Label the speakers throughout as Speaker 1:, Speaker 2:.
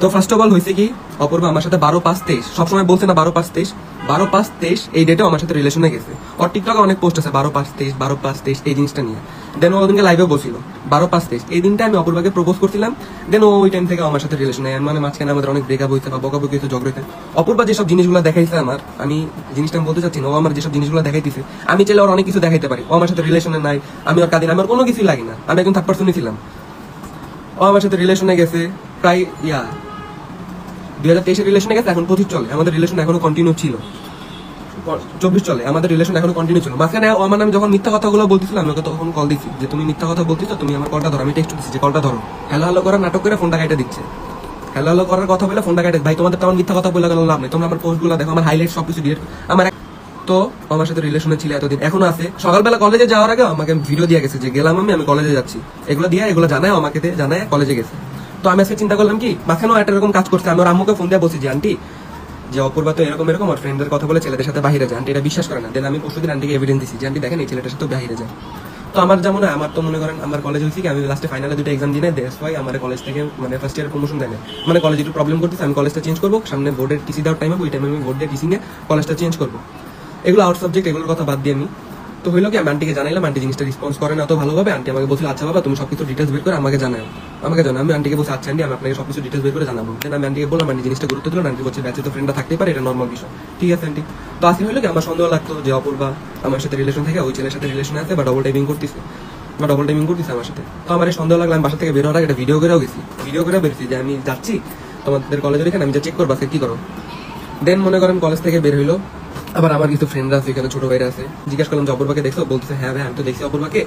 Speaker 1: তো first of all হয়েছে কি, অপূর্বা আমার সাথে 12/5/23 সবসময় বলছে না 12/5/23, 12/5/23 এই ডেটেও আমার সাথে রিলেশনে গেছে। ওর টিকটকে অনেক পোস্ট আছে 12/5/23, 12/5/23 এই জিনিসটা নিয়ে। দেন ও ওদিনকে লাইভে বলছিল 12/5/23 এই দিনটা আমি অপূর্বাকে প্রপোজ করছিলাম। দেন ও ওই টাইম থেকে আমার সাথে রিলেশনে, মানে মাঝখানে আমাদের অনেক ব্রেকআপ হয়েছে বা বকাবকি হয়েছে, ঝগড়া হয়েছে। অপূর্বা যেসব জিনিসগুলো দেখাইছে আমার, আমি জিনিসটা আমি বলতে চাচ্ছি না, ও আমার যেসব জিনিসগুলো দেখাইতেছে আমি চাইলে ওর অনেক কিছু দেখাইতে পারি। ও আমার সাথে রিলেশনে নাই, আমি ওর কাঁদিনা, আমার কোনো কিছুই লাগে না, আমি একজন থার্ড পার্সনই ছিলাম। ও আমার সাথে রিলেশনে গেছে প্রায় 2023 রিলেশনে গেছে, এখন 25 চলে, আমাদের রিলেশন এখনো কন্টিনিউ ছিল, 24 চলে, আমাদের রিলেশন এখনো কন্টিনিউ ছিল। মাঝখানে ও আমার নামে যখন মিথ্যা কথাগুলো বলতেছিল আমি ওকে তখন কল দিচ্ছি যে তুমি মিথ্যা কথা বলতেছো, তুমি আমার কলটা ধরো। আমি টেক্সট দিচ্ছি যে কলটা ধরো, হ্যালো হ্যালো করে নাটক করে ফোনটা কাটে দিচ্ছে, হ্যালো হ্যালো করার কথা বলে ফোনটা কাটে। ভাই তোমাদের তেমন মিথ্যা কথা বলে গেল লাভ নেই, তোমরা আমার পোস্টগুলো দেখো, আমার হাইলাইট সবকিছু ডিলিট। আমার তো আমার সাথে রিলেশনে ছিল এতদিন, এখনো আছে। সকালবেলা কলেজে যাওয়ার আগে আমাকে ভিডিও দিয়ে গেছে যে গেলাম আমি কলেজে যাচ্ছি, এগুলো দিয়ে এগুলো জানায় আমাকে, জানায় কলেজে গেছে। তো আমি আজকে চিন্তা করলাম কি, মাঝখানেও একটা এরকম কাজ করছে। আমি ওর আম্মুকে ফোন দিয়ে বলছি যে আন্টি, যে অপূর্বা তো এরকম এরকম আর ফ্রেন্ডদের কথা বলে ছেলেদের সাথে বাইরে যায়, আন্টি এটা বিশ্বাস করে না। দেন আমি পরশুদিন আন্টিকে এভিডেন্স দিচ্ছি যে আন্টি দেখেন এই ছেলেটার সাথে বাইরে যায়। তো আমার যেমন আমার তো মনে করেন আমার কলেজ হয়েছে কি, আমি লাস্টে ফাইনালে 2টা এক্সাম দিই, দেশ হয় আমার কলেজ থেকে মানে ফার্স্ট ইয়ার প্রমোশন দেয় না, মানে কলেজ একটু প্রবলেম করতেছে, আমি কলেজটা চেঞ্জ করবো, সামনে বোর্ডের টিসি দেওয়ার টাইম হবে, ওই টাইমে আমি বোর্ড দিয়ে টিসি নিয়ে কলেজটা চেঞ্জ করবো। এগুলো আউট সাবজেক্ট, এগুলোর কথা বাদ দিয়ে আমি তো হইলো কি, আমি আন্টিকে জানাইলাম, আন্টি জিনিসটা রেসপন্স করে না তো ভালোভাবে। আন্টি আমাকে বলছিল আচ্ছা বাবা তুমি সবকিছু ডিটেলস বের করে আমাকে জানাও, আমাকে জানাও। আমি আন্টিকে বলছি আচ্ছা আন্টি আমি আপনাকে সবকিছু ডিটেলস বের করে জানাবো। দেন আমি আন্টিকে বললাম, আন্টি জিনিসটা গুরুত্ব দিল, আন্টি বলছে ব্যাচে তো ফ্রেন্ডরা থাকতেই পারে, এটা নর্মাল বিষয়, ঠিক আছে আন্টি। তো আজকে হইলো কি, আমার সন্দেহ লাগতো যে অপূর্বা আমার সাথে রিলেশন থেকে ওই ছেলের সাথে রিলেশনে আছে বা ডবল টাইপিং করতেছে আমার সাথে। তো আমার এই সন্দেহ লাগলো, আমি বাসা থেকে বের হওয়ার আগে একটা ভিডিও করেও গেছি, ভিডিও করে বেরোছি যে আমি যাচ্ছি তোমাদের কলেজের এখানে, আমি যা চেক করবো আজকে কি করো। দেন মনে করেন কলেজ থেকে বের হইলো, আবার আমার কিছু ফ্রেন্ডরা আছে এখানে, ছোট ভাইরা আছে, জিজ্ঞাসা করলাম যে অপূর্বাকে দেখছো, বলতেছে হ্যাঁ ভাই আমি তো দেখছি অপূর্বাকে,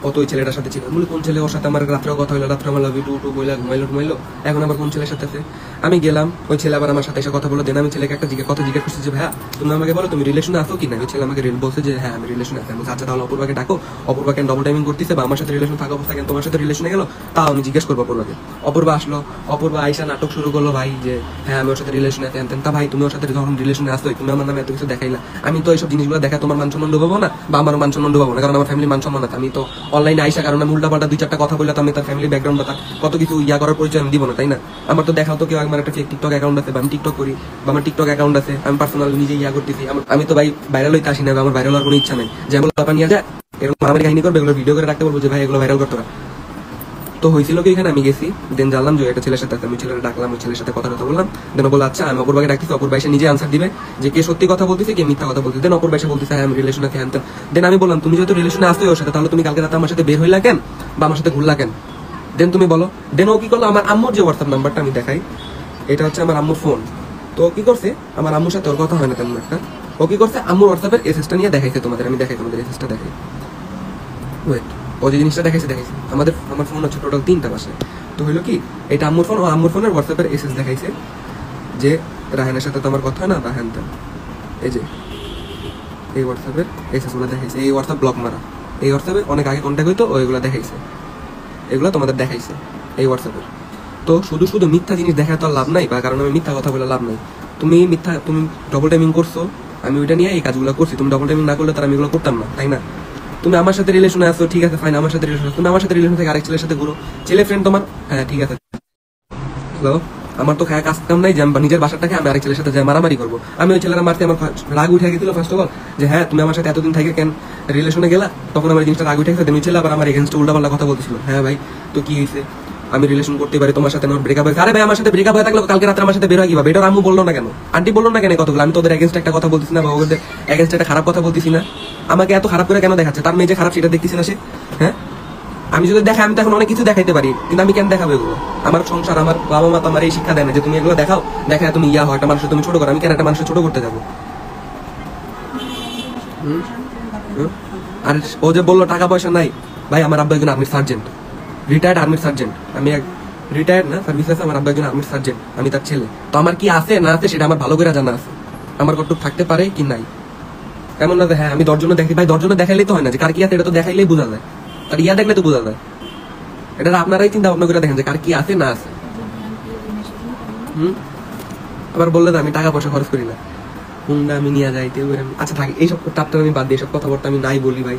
Speaker 1: ও তো ওই ছেলেটার সাথে ছিল। বলি কোন ছেলে, ওর সাথে আমার রাত্রেও কথা হলো, রাত্রে আমার লাভ ইউ টু বইলা ঘুমাইলো, এখন আবার কোন ছেলের সাথে আছে। আমি গেলাম, ওই ছেলে আবার আমার সাথে এসে কথা বলো। দেন আমি ছেলেকে একটা কথা জিজ্ঞাসা করছি যে ভাইয়া তুমি আমাকে বলো তুমি রিলেশনে আসো কিনা। ওই ছেলে আমাকে বলছে যে হ্যাঁ আমি রিলেশনে আছি। আমি আচ্ছা তাহলে অপূর্বাকে ডাকো, অপূর্বাকে ডবল টাইমিং করতেছে বা আমার সাথে রিলেশন থাকা অবস্থা কেন তোমার সাথে রিলেশনে গেলো, তাও আমি জিজ্ঞেস করবো অপূর্বাকে। অপূর্বা আসলো, অপূর্বা আইসা নাটক শুরু করলো ভাই যে হ্যাঁ আমি ওর সাথে রিলেশনে আছি। তা ভাই তুমি ওর সাথে যখন রিলেশনে আসো তুমি আমার নামে এত কিছু দেখাইলা, আমি তো এইসব জিনিসগুলো দেখা তোমার মান সম্মান ডুবাবো না বা আমার মান সম্মান ডুবাবো না, কারণ আমার ফ্যামিলি মান সম্মান আছে। আমি তো অনলাইনে আইসা কারণ আমি উল্টাপাল্টা 2-4টা কথা বললে তো আমি তার ফ্যামিলি ব্যাকগ্রাউন্ড বা তার কত কিছু করার পরিচয় আমি দিব না, তাই না? আমার তো দেখাও তো কেউ আমার একটা টিকটক অ্যাকাউন্ট আছে বা আমি টিকটক করি বা আমার টিকটক অ্যাকাউন্ট আছে, আমি পার্সোনাল নিজে করতেছি। আমি তো ভাই ভাইরাল হইতে আসি না, আমার ভাইরাল হওয়ার কোনো ইচ্ছা নেই। যেমন নিয়ে যায় এরকম আমার কাহিনী করবে, এগুলো ভিডিও করে রাখতে বলবো যে ভাই এগুলো ভাইরাল করতে পারে। তো হয়েছিল কি, এখানে আমি গেছি, দেন জানলাম যে একটা ছেলের সাথে আমি ছেলেটা ডাকলাম, ওই ছেলের সাথে কথা বললাম। দেন বললো আচ্ছা আমি অপূর্বাকে ডাকতেছি, অপূর্বা এসে নিজে আনসার দিবে যে কে সত্যি কথা বলতেছে কে মিথ্যা কথা বলতেছে। দেন অপূর্বা এসে বলতেছে হ্যাঁ আমি রিলেশনে আছি। দেন আমি বললাম তুমি যেহেতু রিলেশনে আসতে ওর সাথে, তাহলে তুমি কালকে রাতে আমার সাথে বের হইলা কেন বা আমার সাথে ঘুরলা কেন, দেন তুমি বলো। দেন ও কি করলো, আমার আম্মুর যে হোয়াটসঅ্যাপ নাম্বারটা আমি দেখাই, এটা হচ্ছে আমার আম্মুর ফোন। তো ও কি করছে, আমার আম্মুর সাথে ওর কথা হয় না তেমন একটা, ও কি করছে আম্মুর হোয়াটসঅ্যাপের এসএসটা নিয়ে দেখাইছে তোমাদের, আমি দেখাই তোমাদের এসএসটা দেখাই। ওয়েট, ও যে জিনিসটা দেখাইছে আমার ফোন হচ্ছে টোটাল 3টা বাসে। তো হইলো কি, এটা আম্মুর ফোন, ও আম্মুর ফোনের হোয়াটসঅ্যাপের এসএস দেখাইছে যে রাহানের সাথে তো আমার কথা হয় না, রাহান এই যে এই হোয়াটসঅ্যাপের এসএস গুলো দেখাইছে, এই হোয়াটসঅ্যাপ ব্লক মারা, এই হোয়াটসঅ্যাপে অনেক আগে কন্ট্যাক্ট হইতো, ওইগুলো দেখাইছে, এগুলো তোমাদের দেখাইছে এই হোয়াটসঅ্যাপের। তো শুধু শুধু মিথ্যা জিনিস দেখায় তো আর লাভ নাই, বা কারণ আমি মিথ্যা কথা বলে লাভ নাই। তুমি ডবল টাইমিং করছো, আমি ওইটা নিয়ে এই কাজগুলো করছি, তুমি ডবল টাইমিং না করলে তার আমি এগুলো করতাম না, তাই না? তুমি আমার সাথে রিলেশনে আসো, ঠিক আছে ফাইন, আমার সাথে রিলেশন, তুমি আমার সাথে রিলেশন থেকে আরেক ছেলের সাথে ঘুরো, ছেলে ফ্রেন্ড তোমার, হ্যাঁ ঠিক আছে। হ্যালো, আমার তো খায় কাজ কাম নাই যে নিজের বাসাটাকে আমি আরেক ছেলের সাথে যাই মারামারি করবো। আমি ওই ছেলেরা মারতে আমার রাগ উঠে গেছিল ফার্স্ট অফ অল, যে হ্যাঁ তুমি আমার সাথে এতদিন থেকে কেন রিলেশনে গেলা, তখন আমার জিনিসটা রাগ উঠে গেছে। ওই ছেলে আবার আমার এগেনস্ট উল্টাপাল্টা কথা বলতেছিল, হ্যাঁ ভাই তো কি হয়েছে, আমি রিলেশন করতে পারি, তোমার সাথে আমার ব্রেকআপ হয়েছে। আরে ভাই আমার সাথে ব্রেকআপ হয়ে থাকলে কালকে রাতে আমার সাথে বের হয় কিভাবে, এটা আম্মু বললো না কেন, আন্টি বললো না কেন কতগুলো, আমি তোদের এগেনস্ট একটা কথা বলতেছি না বা ওদের এগেনস্ট একটা খারাপ কথা বলতেছি না, আমাকে এত খারাপ করে কেন দেখাচ্ছে, তার মেয়ে যে খারাপ সেটা দেখতেছি না সে, হ্যাঁ? আমি যদি দেখাই, আমি তো এখন অনেক কিছু দেখাইতে পারি, কিন্তু আমি কেন দেখাবো এগুলো? আমার সংসার, আমার বাবা মা তো আমার এই শিক্ষা দেয় না যে তুমি এগুলো দেখাও, দেখায় তুমি হয় একটা মানুষের তুমি ছোট করো, আমি কেন একটা মানুষের ছোট করতে যাবো? আর ও যে বললো টাকা পয়সা নাই, ভাই আমার আব্বা একজন আর্মির সার্জেন্ট, রিটায়ার্ড আর্মির সার্জেন্ট, আমি রিটায়ার্ড না সার্ভিস আছে, আমার আব্বা একজন আর্মির সার্জেন্ট, আমি তার ছেলে। তো আমার কি আছে না আছে সেটা আমার ভালো করে জানা আছে, আমার কতটুকু থাকতে পারে কি নাই। এমন না যে হ্যাঁ আমি 10 জনে দেখি, ভাই 10 জনে দেখাইলেই তো হয় না যে কার কি আছে, এটা তো দেখাইলেই বোঝা যায়, তার দেখলে তো বোঝা যায়। এটা আপনারাই চিন্তা ভাবনা করে দেখেন যে কার কি আছে না আছে। আবার বললে না আমি টাকা পয়সা খরচ করি না, হুন্ডা আমি নিয়ে যাইতে, আচ্ছা থাকি এইসব টাপটা আমি বাদ দিই, এসব কথাবার্তা আমি নাই বলি ভাই।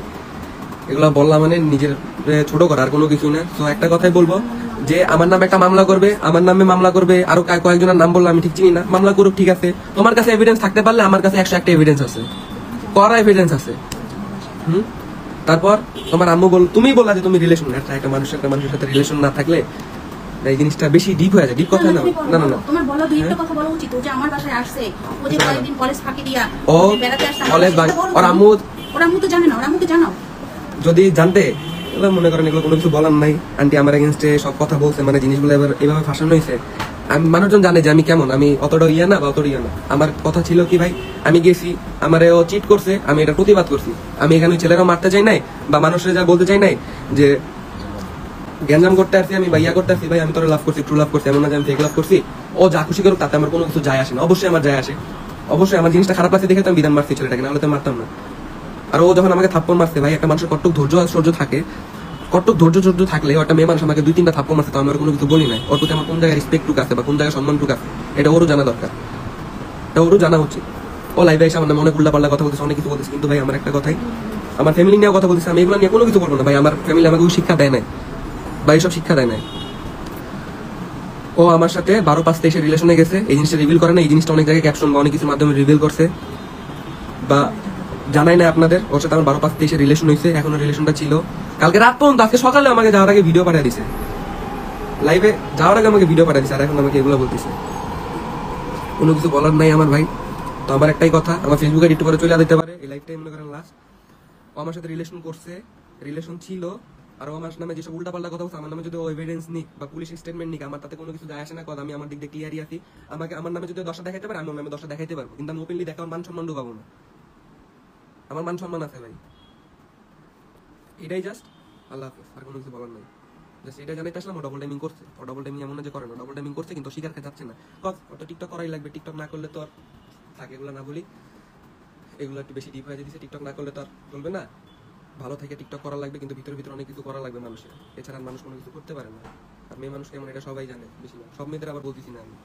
Speaker 1: এগুলা বললাম মানে নিজের ছোট করা, আর কোনো কিছু না। তো একটা কথাই বলবো যে আমার নামে একটা মামলা করবে, আমার নামে মামলা করবে, আরো কয়েকজনের নাম বললাম আমি ঠিক চিনি না, মামলা করুক, ঠিক আছে। তোমার কাছে এভিডেন্স থাকতে পারলে আমার কাছে 101টা এভিডেন্স আছে, করা এভিডেন্স আছে। তারপর তোমার আম্মু তুমি বললা যে তুমি রিলেশন, একটা মানুষের সাথে রিলেশন না থাকলে এই জিনিসটা বেশি ডিপ হয়ে যায়। ডিপ কথা না, না না না,
Speaker 2: তোমার বলো দুই একটা কথা বলা উচিত। ও যে আমার বাসায় আসছে, ও যে কয়েকদিন কলেজ ফাঁকি দিয়া
Speaker 1: ও
Speaker 2: বেড়াতে আসছে,
Speaker 1: কলেজ
Speaker 2: ওর আম্মু তো জানে না, ওর আম্মুকে জানাও।
Speaker 1: যদি জানতে, এগুলো মনে করেন এগুলো কোনো কিছু বলার নাই। আন্টি আমার এগেনস্টে সব কথা বলছে, মানে জিনিসগুলো এবার এভাবে ফাঁসানো হয়েছে। আমি মানুষজন জানে যে আমি কেমন, আমি অতটা ইয়া না বা অতটা ইয়া না। আমার কথা ছিল কি ভাই, আমি গেছি, আমারে ও চিট করছে, আমি এটা প্রতিবাদ করছি। আমি এখানে ছেলেরাও মারতে চাই নাই বা মানুষের যা বলতে চাই নাই যে গ্যাঞ্জাম করতে আসছি আমি বা ইয়া করতে আসছি। ভাই আমি তোরা লাভ করছি, ট্রু লাভ করছি, এমন না যে আমি ফেক লাভ করছি। ও যা খুশি করুক, তাতে আমার কোনো কিছু যায় আসে না। অবশ্যই আমার যায় আসে, অবশ্যই আমার জিনিসটা খারাপ লাগছে দেখে তো আমি বিধান মারছি ছেলেটাকে, নাহলে তো মারতাম না। আর ও যখন আমাকে থাপ্পড় মারছে, ভাই একটা মানুষের কট্টক ধৈর্য আর সহ্য থাকে, কট্টক ধৈর্য থাকলে একটা মেয়ে মানুষ আমাকে 2-3টা থাপ্পড় মারছে, তো আমি ওর কোনো কিছু বলি নাই। ওর প্রতি আমার কোন জায়গায় রেসপেক্ট আছে বা কোন জায়গায় সম্মান আছে, এটা ওরও জানা দরকার, এটা ওরও জানা উচিত। ও লাইভে এসে আমার অনেক উল্টা কথা বলতেছে, অনেক কিছু বলতেছে, কিন্তু ভাই আমার একটা কথাই, আমার ফ্যামিলি নিয়ে কথা বলতেছে, আমি এগুলো নিয়ে কোনো কিছু বলবো না। ভাই আমার ফ্যামিলি আমাকে শিক্ষা দেয় নাই, বা এইসব শিক্ষা দেয় নাই। ও আমার সাথে 12/5/23 রিলেশনে গেছে, এই জিনিসটা রিভিল করে না। এই জিনিসটা অনেক জায়গায় ক্যাপশন বা অনেক কিছুর মাধ্যমে রিভিল করছে, বা জানাই না আপনাদের। ওর সাথে আমার 12/5/23 রিলেশন হয়েছে, এখনো রিলেশনটা ছিল। কালকে রাত পর্যন্ত, আজকে সকালে আমাকে যাওয়ার আগে ভিডিও পাঠিয়ে দিছে, লাইভে যাওয়ার আগে আমাকে ভিডিও পাঠিয়ে দিছে, আর এখন আমাকে এগুলো বলতেছে। কোনো কিছু বলার নাই আমার ভাই। তো আমার একটাই কথা, আমার ফেসবুকে একটু পরে চলে দিতে পারে, এই লাইফটাই মনে করেন লাস্ট। ও আমার সাথে রিলেশন করছে, রিলেশন ছিল, আর ও আমার নামে যেসব উল্টাপাল্টা কথা বলছে, আমার নামে যদি ও এভিডেন্স নিক বা পুলিশ স্টেটমেন্ট নিক, আমার তাতে কোনো কিছু যায় আসে না। কথা আমি আমার দিক দিয়ে ক্লিয়ারই আছি। আমাকে আমার নামে যদি 10টা দেখাইতে পারে, আমি ওর নামে 10টা দেখাইতে পারবো, কিন্তু আমি ওপেনলি দেখে আমার মান সম্মান ঢুকাবো না। আমার মান সম্মান আছে ভাই, এটাই জাস্ট। আল্লাহ হাফেজ, আর কোনো কিছু বলার নাই। জাস্ট এটা জানাইতে আসলাম ও ডবল টাইমিং করছে। ও ডবল টাইমিং এমন না যে করে না, ডবল টাইমিং করছে, কিন্তু স্বীকার করতে যাচ্ছে না। ও তো টিকটক করাই লাগবে, টিকটক না করলে তো আর থাকে। এগুলো না বলি, এগুলো একটু বেশি ডিপ হয়ে যেতেছে। টিকটক না করলে তো আর চলবে না, ভালো থেকে টিকটক করা লাগবে, কিন্তু ভিতরে অনেক কিছু করা লাগবে মানুষের, এছাড়া মানুষ কোনো কিছু করতে পারে না। আর মেয়ে মানুষ কেমন এটা সবাই জানে, বেশি না। সব মেয়েদের আবার বলতেছি না আমি।